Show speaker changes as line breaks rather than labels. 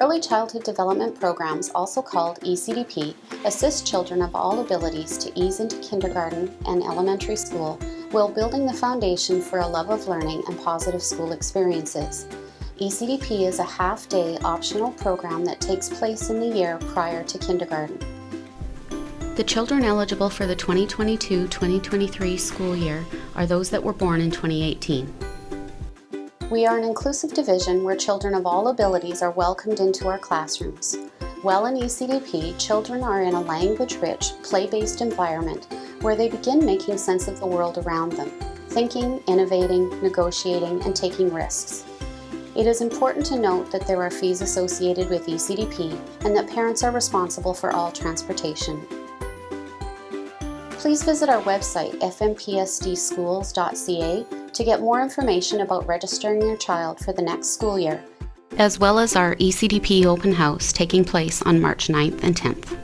Early Childhood Development Programs, also called ECDP, assist children of all abilities to ease into kindergarten and elementary school while building the foundation for a love of learning and positive school experiences. ECDP is a half-day optional program that takes place in the year prior to kindergarten. The children eligible for the 2022-2023 school year are those that were born in 2018. We are an inclusive division where children of all abilities are welcomed into our classrooms. While in ECDP, children are in a language-rich, play-based environment where they begin making sense of the world around them, thinking, innovating, negotiating, and taking risks. It is important to note that there are fees associated with ECDP and that parents are responsible for all transportation. Please visit our website, FMPSDschools.ca, to get more information about registering your child for the next school year, as well as our ECDP open house taking place on March 9th and 10th.